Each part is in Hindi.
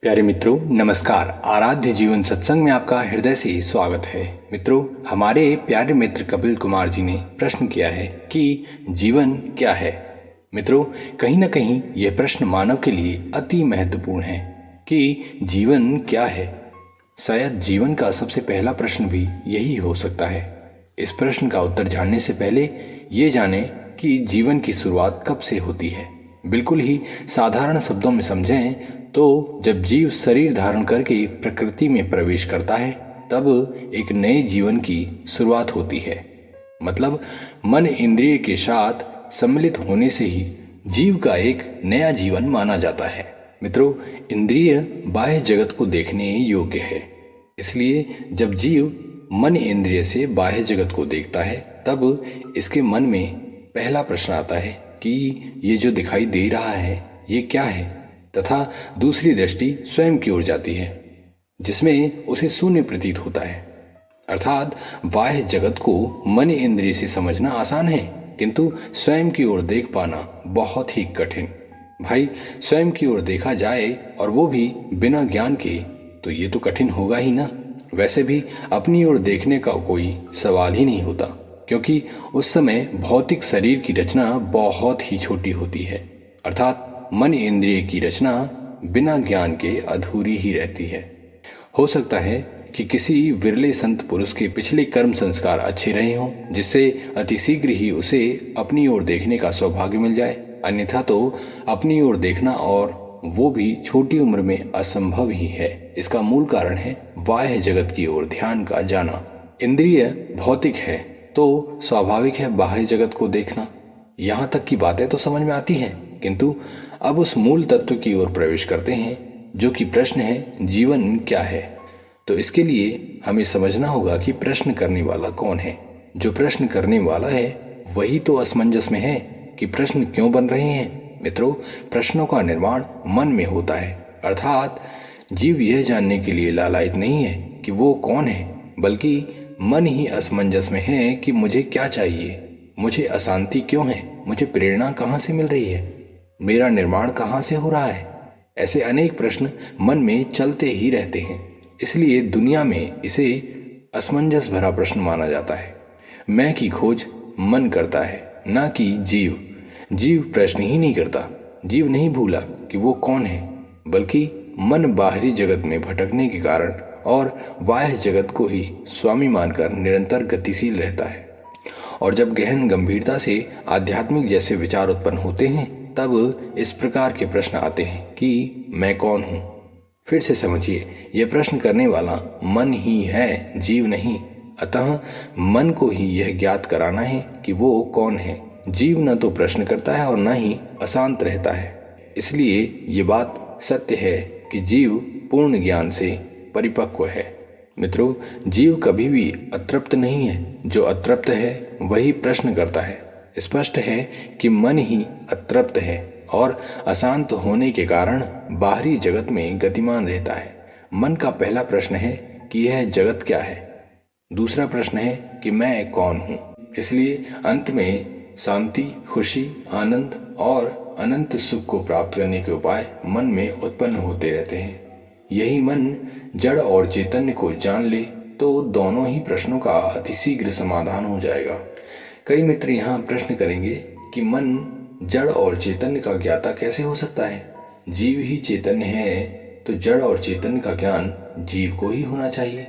प्यारे मित्रों, नमस्कार। आराध्य जीवन सत्संग में आपका हृदय से स्वागत है। मित्रों, हमारे प्यारे मित्र कपिल कुमार जी ने प्रश्न किया है कि जीवन क्या है। मित्रों, कहीं ना कहीं यह प्रश्न मानव के लिए अति महत्वपूर्ण है कि जीवन क्या है। शायद जीवन का सबसे पहला प्रश्न भी यही हो सकता है। इस प्रश्न का उत्तर जानने से पहले ये जानें कि जीवन की शुरुआत कब से होती है। बिल्कुल ही साधारण शब्दों में समझें तो जब जीव शरीर धारण करके प्रकृति में प्रवेश करता है तब एक नए जीवन की शुरुआत होती है। मतलब मन इंद्रिय के साथ सम्मिलित होने से ही जीव का एक नया जीवन माना जाता है। मित्रों, इंद्रिय बाह्य जगत को देखने योग्य है, इसलिए जब जीव मन इंद्रिय से बाह्य जगत को देखता है तब इसके मन में पहला प्रश्न आता है कि ये जो दिखाई दे रहा है ये क्या है, तथा दूसरी दृष्टि स्वयं की ओर जाती है जिसमें उसे शून्य प्रतीत होता है। अर्थात बाह्य जगत को मन इंद्रिय से समझना आसान है, किंतु स्वयं की ओर देख पाना बहुत ही कठिन। भाई, स्वयं की ओर देखा जाए और वो भी बिना ज्ञान के तो ये तो कठिन होगा ही ना। वैसे भी अपनी ओर देखने का कोई सवाल ही नहीं होता, क्योंकि उस समय भौतिक शरीर की रचना बहुत ही छोटी होती है। अर्थात मन इंद्रिय की रचना बिना ज्ञान के अधूरी ही रहती है। हो सकता है कि किसी विरले संत पुरुष के पिछले कर्म संस्कार अच्छे रहे हों, जिससे अतिशीघ्र ही उसे अपनी ओर देखने का सौभाग्य मिल जाए। अन्यथा तो अपनी ओर देखना, और वो भी छोटी उम्र में, असंभव ही है। इसका मूल कारण है बाह्य जगत की ओर ध्यान का जाना। इंद्रिय भौतिक है तो स्वाभाविक है बाह्य जगत को देखना। यहाँ तक की बातें तो समझ में आती हैं, किंतु अब उस मूल तत्व की ओर प्रवेश करते हैं जो कि प्रश्न है जीवन क्या है। तो इसके लिए हमें समझना होगा कि प्रश्न करने वाला कौन है। जो प्रश्न करने वाला है वही तो असमंजस में है कि प्रश्न क्यों बन रहे हैं। मित्रों, प्रश्नों का निर्माण मन में होता है। अर्थात जीव यह जानने के लिए लालायित नहीं है कि वो कौन है, बल्कि मन ही असमंजस में है कि मुझे क्या चाहिए, मुझे अशांति क्यों है, मुझे प्रेरणा कहाँ से मिल रही है, मेरा निर्माण कहाँ से हो रहा है। ऐसे अनेक प्रश्न मन में चलते ही रहते हैं। इसलिए दुनिया में इसे असमंजस भरा प्रश्न माना जाता है। मैं की खोज मन करता है, ना कि जीव। जीव प्रश्न ही नहीं करता। जीव नहीं भूला कि वो कौन है, बल्कि मन बाहरी जगत में भटकने के कारण और बाह्य जगत को ही स्वामी मानकर निरंतर गतिशील रहता है। और जब गहन गंभीरता से आध्यात्मिक जैसे विचार उत्पन्न होते हैं तब इस प्रकार के प्रश्न आते हैं कि मैं कौन हूँ। फिर से समझिए, यह प्रश्न करने वाला मन ही है, जीव नहीं। अतः मन को ही यह ज्ञात कराना है कि वो कौन है। जीव न तो प्रश्न करता है और न ही अशांत रहता है। इसलिए ये बात सत्य है कि जीव पूर्ण ज्ञान से परिपक्व है। मित्रों, जीव कभी भी अतृप्त नहीं है। जो अतृप्त है वही प्रश्न करता है। स्पष्ट है कि मन ही अतृप्त है और अशांत होने के कारण बाहरी जगत में गतिमान रहता है। मन का पहला प्रश्न है कि यह जगत क्या है। दूसरा प्रश्न है कि मैं कौन हूँ। इसलिए अंत में शांति, खुशी, आनंद और अनंत सुख को प्राप्त करने के उपाय मन में उत्पन्न होते रहते हैं। यही मन जड़ और चैतन्य को जान ले तो दोनों ही प्रश्नों का अतिशीघ्र समाधान हो जाएगा। कई मित्र यहाँ प्रश्न करेंगे कि मन जड़ और चैतन्य का ज्ञाता कैसे हो सकता है। जीव ही चैतन्य है तो जड़ और चैतन्य का ज्ञान जीव को ही होना चाहिए।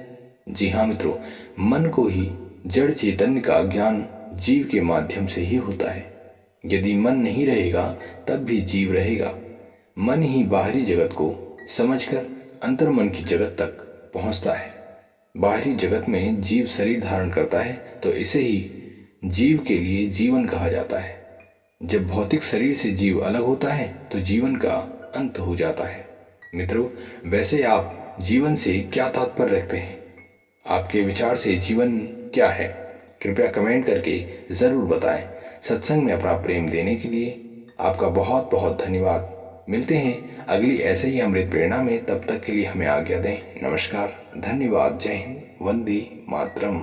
जी हाँ मित्रों, मन को ही जड़ चैतन्य का ज्ञान जीव के माध्यम से ही होता है। यदि मन नहीं रहेगा तब भी जीव रहेगा। मन ही बाहरी जगत को समझकर अंतर्मन की जगत तक पहुंचता है। बाहरी जगत में जीव शरीर धारण करता है तो इसे ही जीव के लिए जीवन कहा जाता है। जब भौतिक शरीर से जीव अलग होता है तो जीवन का अंत हो जाता है। मित्रों, वैसे आप जीवन से क्या तात्पर्य रखते हैं? आपके विचार से जीवन क्या है? कृपया कमेंट करके ज़रूर बताएं। सत्संग में अपना प्रेम देने के लिए आपका बहुत बहुत धन्यवाद। मिलते हैं अगली ऐसे ही अमृत प्रेरणा में। तब तक के लिए हमें आज्ञा दें। नमस्कार, धन्यवाद, जय हिंद, वंदे मातरम।